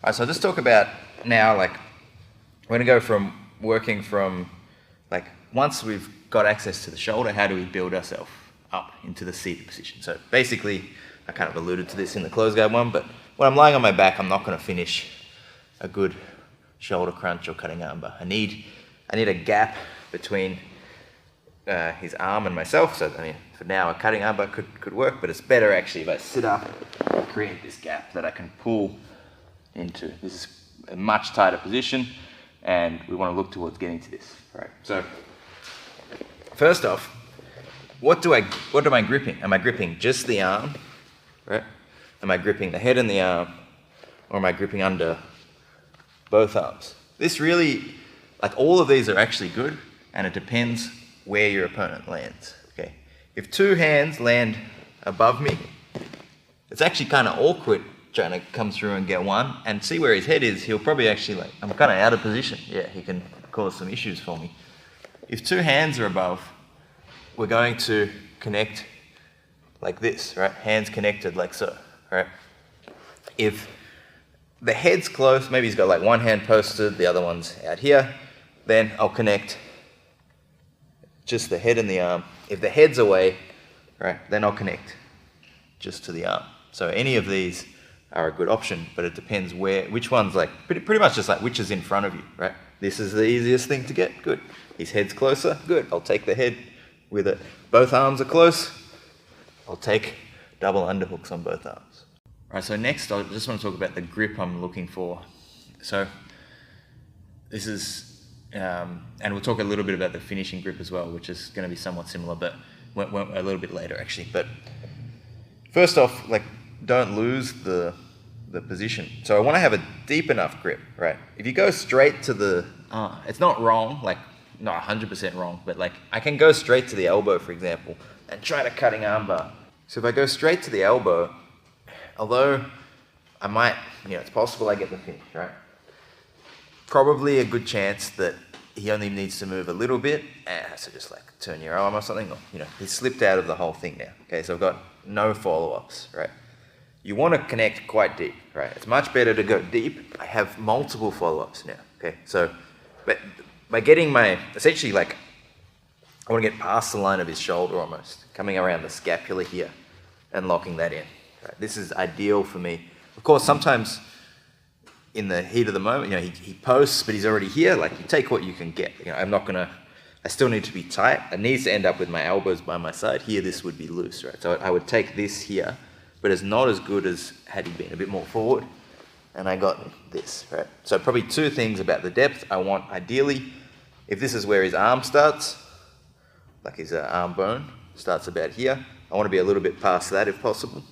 right, so let's talk about now, like, we're going to go from working from, like, once we've got access to the shoulder, how do we build ourselves up into the seated position? So basically, I kind of alluded to this in the close guard one, but when I'm lying on my back, I'm not going to finish a good shoulder crunch or cutting armbar. I need a gap between his arm and myself. So I mean, for now, a cutting armbar could work, but it's better actually if I sit up and create this gap that I can pull into. This is a much tighter position, and we want to look towards getting to this. Right. So first off, what am I gripping? Am I gripping just the arm? Right? Am I gripping the head and the arm, or am I gripping under both arms? This really, like, all of these are actually good, and it depends where your opponent lands. Okay, if two hands land above me, it's actually kind of awkward trying to come through and get one, and see where his head is. He'll probably actually, like, I'm kind of out of position. Yeah, he can cause some issues for me. If two hands are above, we're going to connect like this, right? Hands connected like so, right? If the head's close, maybe he's got like one hand posted, the other one's out here, then I'll connect just the head and the arm. If the head's away, right, then I'll connect just to the arm. So any of these are a good option, but it depends which one's, like, pretty much just like which is in front of you, right? This is the easiest thing to get, good. His head's closer, good. I'll take the head with it. Both arms are close, I'll take double underhooks on both arms. All right, so next I just want to talk about the grip I'm looking for. So this is, and we'll talk a little bit about the finishing grip as well, which is going to be somewhat similar, but a little bit later actually. But first off, like, don't lose the position. So I want to have a deep enough grip, right? If you go straight to the, it's not wrong, like, not 100% wrong, but like, I can go straight to the elbow, for example, and try to cutting armbar. So if I go straight to the elbow, although I might, it's possible I get the finish, right? Probably a good chance that he only needs to move a little bit, so just like turn your arm or something, or, he's slipped out of the whole thing now. Okay, so I've got no follow-ups, right? You want to connect quite deep, right? It's much better to go deep. I have multiple follow-ups now, okay? So, but by getting essentially, like, I want to get past the line of his shoulder almost, coming around the scapula here and locking that in. Right? This is ideal for me. Of course, sometimes in the heat of the moment, he posts, but he's already here. Like, you take what you can get. I still need to be tight. It needs to end up with my elbows by my side. Here, this would be loose, right? So I would take this here, but it's not as good as had he been a bit more forward. And I got this, right? So probably two things about the depth. I want, ideally, if this is where his arm starts, like his arm bone starts about here, I want to be a little bit past that if possible.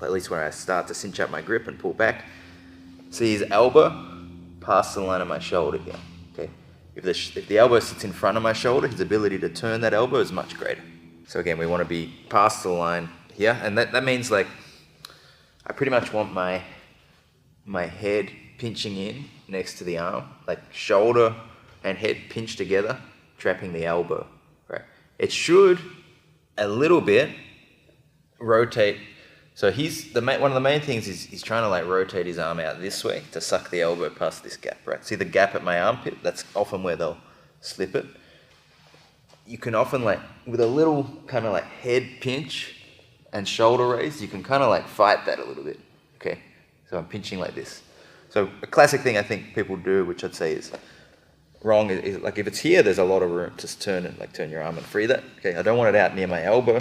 At least when I start to cinch up my grip and pull back. See his elbow past the line of my shoulder here, okay? If the elbow sits in front of my shoulder, his ability to turn that elbow is much greater. So again, we want to be past the line here, and that means, like, I pretty much want my head pinching in next to the arm, like shoulder and head pinched together, trapping the elbow, right? It should a little bit rotate. So one of the main things is he's trying to, like, rotate his arm out this way to suck the elbow past this gap, right? See the gap at my armpit? That's often where they'll slip it. You can often, like, with a little kind of like head pinch and shoulder raise, you can kind of like fight that a little bit, okay? So I'm pinching like this. So a classic thing I think people do, which I'd say is wrong, is like, if it's here, there's a lot of room to turn your arm and free that. Okay, I don't want it out near my elbow,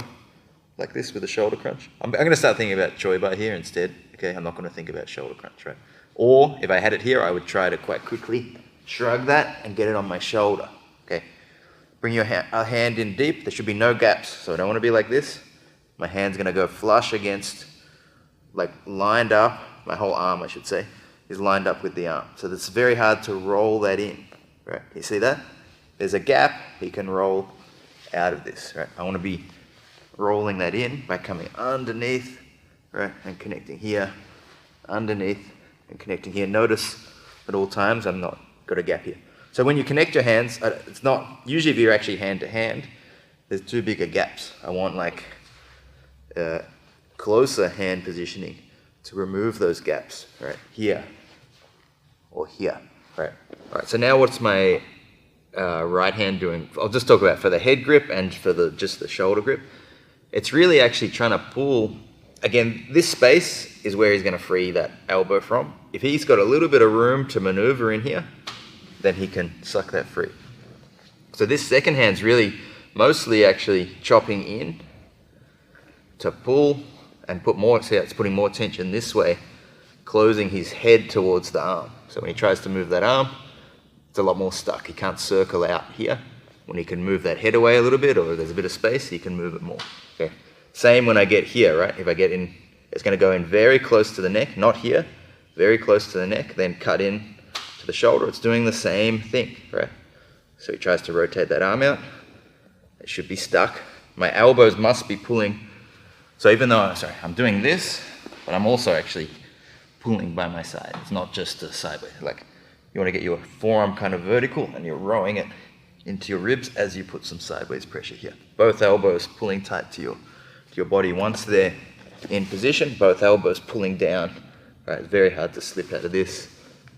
like this with a shoulder crunch. I'm going to start thinking about choi bar here instead. Okay, I'm not going to think about shoulder crunch, right? Or if I had it here, I would try to quite quickly shrug that and get it on my shoulder. Okay, bring your hand in deep. There should be no gaps, so I don't want to be like this. My hand's going to go flush against, like, lined up. My whole arm, I should say, is lined up with the arm. So it's very hard to roll that in, right? You see that? There's a gap. He can roll out of this, right? I want to be rolling that in by coming underneath, right, and connecting here, underneath and connecting here. Notice at all times I'm not got a gap here. So when you connect your hands, it's not, usually if you're actually hand to hand, there's too big a gaps. I want, like, closer hand positioning to remove those gaps, right, here or here, right? All right, so now what's my right hand doing? I'll just talk about for the head grip and for just the shoulder grip. It's really actually trying to pull, again, this space is where he's going to free that elbow from. If he's got a little bit of room to maneuver in here, then he can suck that free. So this second hand's really mostly actually chopping in to pull and put more, see, it's putting more tension this way, closing his head towards the arm. So when he tries to move that arm, it's a lot more stuck. He can't circle out here. When he can move that head away a little bit, or there's a bit of space, he can move it more. Okay. Same when I get here, right? If I get in, it's going to go in very close to the neck, not here, very close to the neck, then cut in to the shoulder. It's doing the same thing, right? So he tries to rotate that arm out. It should be stuck. My elbows must be pulling. So even though, I'm doing this, but I'm also actually pulling by my side. It's not just a sideways. Like, you want to get your forearm kind of vertical and you're rowing it into your ribs as you put some sideways pressure here. Both elbows pulling tight to your body. Once they're in position, both elbows pulling down. Right, it's very hard to slip out of this.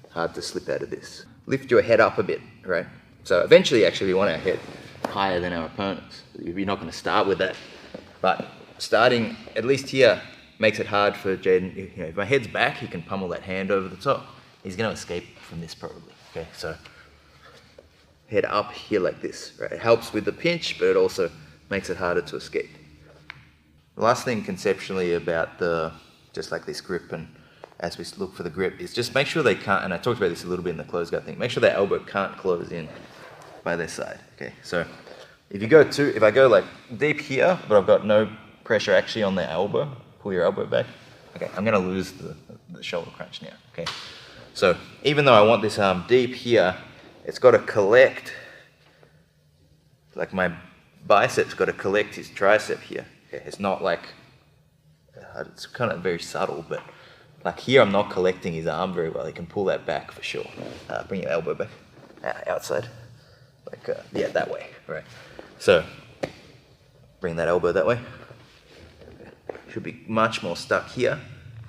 Hard to slip out of this. Lift your head up a bit, right? So eventually, actually, we want our head higher than our opponents. You're not going to start with that, but starting at least here makes it hard for Jaden. You know, if my head's back, he can pummel that hand over the top. He's going to escape from this probably. Okay, so head up here like this, right? It helps with the pinch, but it also makes it harder to escape. The last thing conceptually about just like this grip, and as we look for the grip, is just make sure they can't, and I talked about this a little bit in the close guard thing, make sure their elbow can't close in by their side. Okay, so if I go like deep here, but I've got no pressure actually on their elbow, pull your elbow back, okay, I'm gonna lose the shoulder crunch now, okay? So even though I want this arm deep here, it's got to collect, like my bicep's got to collect his tricep here. Okay, it's not like, it's kind of very subtle, but like here I'm not collecting his arm very well. He can pull that back for sure. Bring your elbow back, outside, like, yeah, that way, right? So bring that elbow that way. Should be much more stuck here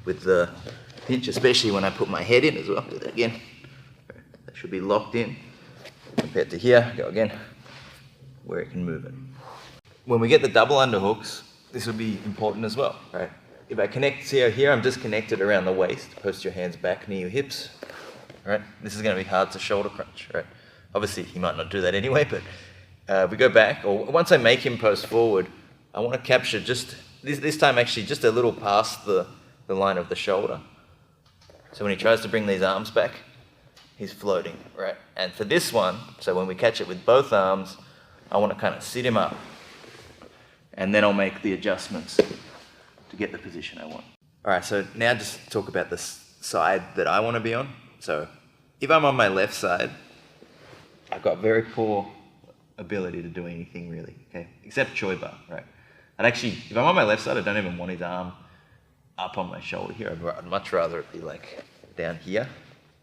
with the pinch, especially when I put my head in as well. Do that again. That should be locked in. Compared to here, go again, where it can move it. When we get the double underhooks, this will be important as well, right? If I connect here, I'm just connected around the waist. Post your hands back near your hips, right? This is going to be hard to shoulder crunch, right? Obviously, he might not do that anyway, but we go back, or once I make him post forward, I want to capture just, this time actually just a little past the line of the shoulder. So when he tries to bring these arms back, he's floating, right? And for this one, so when we catch it with both arms, I want to kind of sit him up, and then I'll make the adjustments to get the position I want. All right, so now just talk about the side that I want to be on. So if I'm on my left side, I've got very poor ability to do anything really, okay? Except Choi bar, right? And actually, if I'm on my left side, I don't even want his arm up on my shoulder here. I'd much rather it be like down here,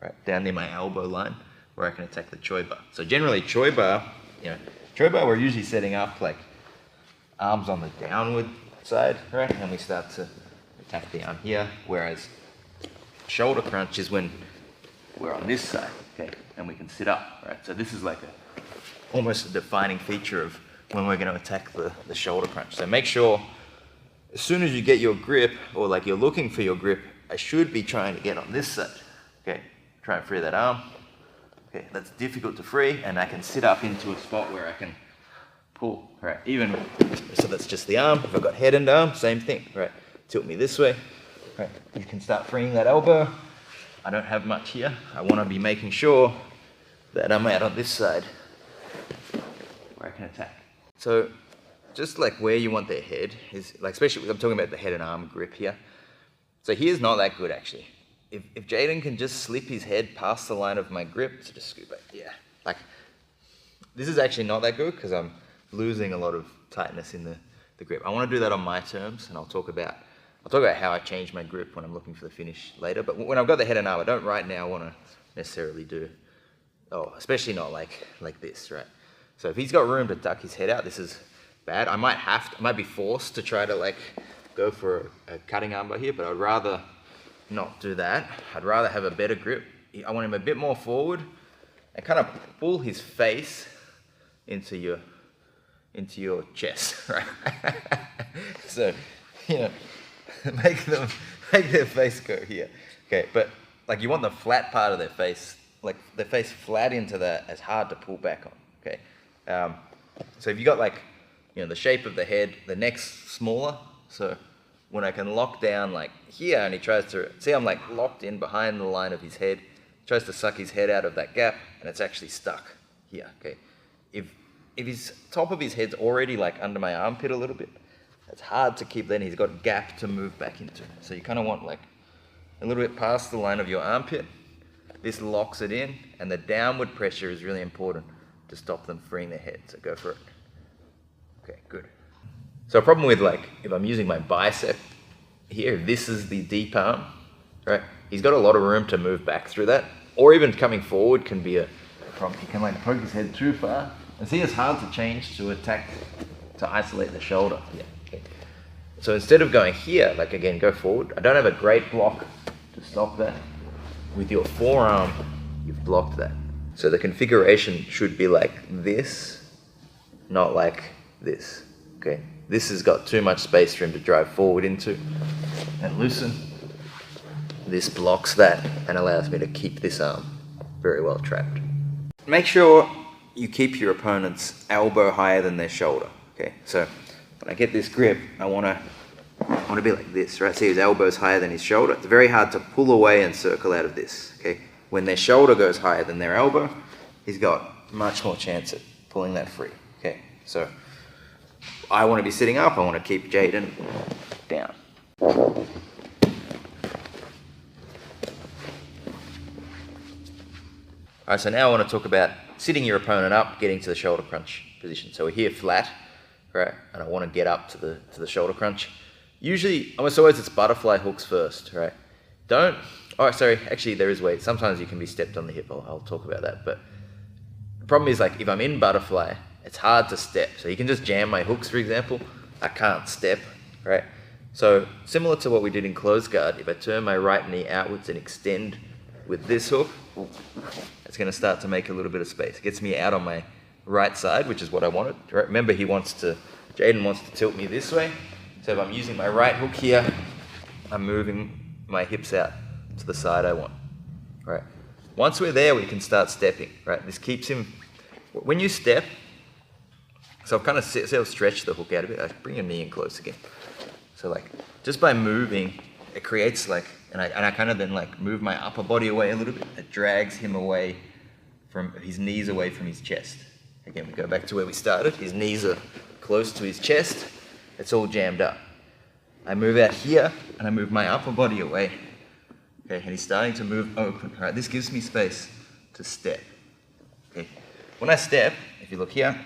right, down near my elbow line, where I can attack the Choi bar. So generally, Choi bar, we're usually setting up like arms on the downward side, right? And we start to attack the arm here, whereas shoulder crunch is when we're on this side, okay, and we can sit up, right? So this is like almost a defining feature of when we're going to attack the shoulder crunch. So make sure as soon as you get your grip, or like you're looking for your grip, I should be trying to get on this side. Okay, try and free that arm. Okay, that's difficult to free, and I can sit up into a spot where I can pull, right? Even, so that's just the arm. If I've got head and arm, same thing, right? Tilt me this way, right? You can start freeing that elbow. I don't have much here. I want to be making sure that I'm out on this side where I can attack. So just like where you want their head is, like, especially I'm talking about the head and arm grip here. So here's not that good actually. If Jaden can just slip his head past the line of my grip, so just scoop back, yeah. Like, this is actually not that good because I'm losing a lot of tightness in the grip. I want to do that on my terms, and I'll talk about how I change my grip when I'm looking for the finish later. But when I've got the head and arm, I don't right now want to necessarily do, especially not like this, right? So if he's got room to duck his head out, this is bad. I might be forced to try to like go for a cutting armbar here, but I'd rather not do that. I'd rather have a better grip I want him a bit more forward and kind of pull his face into your chest, right? So, you know, make their face go here. Okay, but like you want the flat part of their face, like their face flat into that, as hard to pull back on. Okay, so if you got like, you know, the shape of the head, the neck's smaller. So when I can lock down like here, and he tries to see, I'm like locked in behind the line of his head. He tries to suck his head out of that gap, and it's actually stuck here. Okay, if his top of his head's already like under my armpit a little bit, it's hard to keep. Then he's got a gap to move back into. So you kind of want like a little bit past the line of your armpit. This locks it in, and the downward pressure is really important to stop them freeing their head. So go for it. Okay, good. So a problem with like, if I'm using my bicep here, this is the deep arm, right? He's got a lot of room to move back through that, or even coming forward can be a problem. He can like poke his head too far. And see, it's hard to change to attack, to isolate the shoulder. Yeah. Okay. So instead of going here, like again, go forward. I don't have a great block to stop that. With your forearm, you've blocked that. So the configuration should be like this, not like this. Okay. This has got too much space for him to drive forward into and loosen. This blocks that and allows me to keep this arm very well trapped. Make sure you keep your opponent's elbow higher than their shoulder. Okay, so when I get this grip, I want to be like this, right? See, his elbow's higher than his shoulder. It's very hard to pull away and circle out of this. Okay, when their shoulder goes higher than their elbow, he's got much more chance at pulling that free. Okay, so I want to be sitting up. I want to keep Jaden down. All right, so now I want to talk about sitting your opponent up, getting to the shoulder crunch position. So we're here flat, right? And I want to get up to the shoulder crunch. Usually, almost always it's butterfly hooks first, right? Actually there is weight. Sometimes you can be stepped on the hip. I'll talk about that. But the problem is like if I'm in butterfly, it's hard to step. So you can just jam my hooks, for example. I can't step, right? So similar to what we did in closed guard, if I turn my right knee outwards and extend with this hook, it's going to start to make a little bit of space. It gets me out on my right side, which is what I wanted. Right? Remember, Jaden wants to tilt me this way. So if I'm using my right hook here, I'm moving my hips out to the side I want. Right? Once we're there, we can start stepping. Right? This keeps him. When you step, so I've kind of stretched the hook out a bit. I bring your knee in close again. So like just by moving, it creates like, and I kind of then like move my upper body away a little bit. It drags him away from his knees, away from his chest. Again, we go back to where we started. His knees are close to his chest. It's all jammed up. I move out here and I move my upper body away. Okay, and he's starting to move open. All right, this gives me space to step. Okay, when I step, if you look here,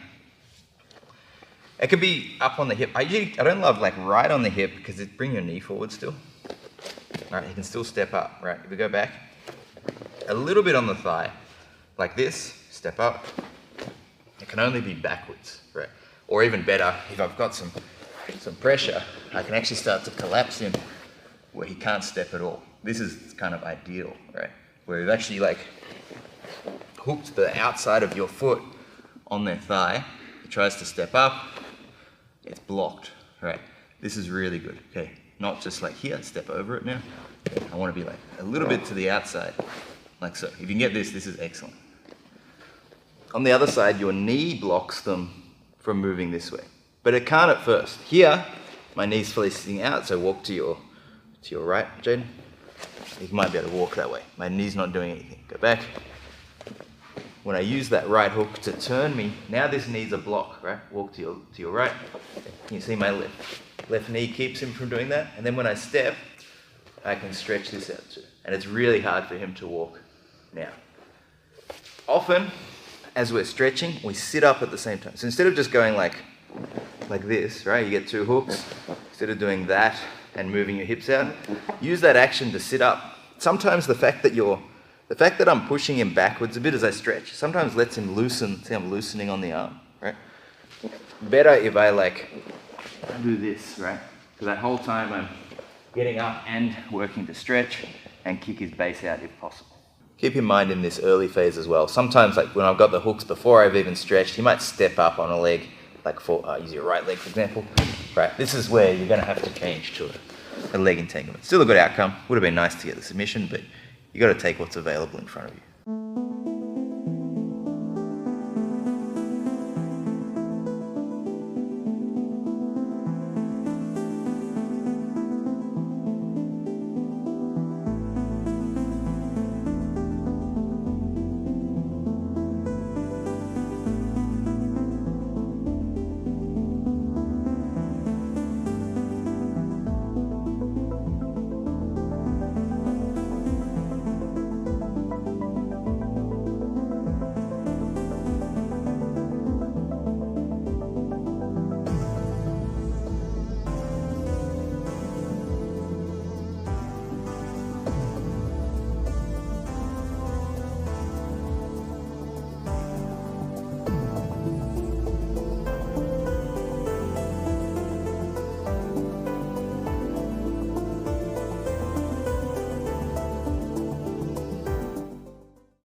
it could be up on the hip. I don't love like right on the hip because it bring your knee forward still. All right, you can still step up, right? If we go back, a little bit on the thigh, like this, step up. It can only be backwards, right? Or even better, if I've got some pressure, I can actually start to collapse him where he can't step at all. This is kind of ideal, right? Where you've actually like hooked the outside of your foot on their thigh. He tries to step up, it's blocked, right? This is really good, okay? Not just like here, step over it now. I want to be like a little bit to the outside, like so. If you can get this, this is excellent. On the other side, your knee blocks them from moving this way, but it can't at first. Here, my knee's facing out, so walk to your right, Jaden. You might be able to walk that way. My knee's not doing anything. Go back. When I use that right hook to turn me, now this knee's a block, right? Walk to your right. Can you see my left knee keeps him from doing that? And then when I step, I can stretch this out too. And it's really hard for him to walk now. Often, as we're stretching, we sit up at the same time. So instead of just going like this, right? You get two hooks. Instead of doing that and moving your hips out, use that action to sit up. Sometimes the fact that I'm pushing him backwards a bit as I stretch, sometimes lets him loosen. See, I'm loosening on the arm, right? Better if I like do this, right? Because that whole time I'm getting up and working to stretch and kick his base out if possible. keep in mind in this early phase as well, sometimes like when I've got the hooks before I've even stretched, he might step up on a leg, like use your right leg for example. Right, this is where you're going to have to change to a leg entanglement. Still a good outcome, would have been nice to get the submission, but you got to take what's available in front of you.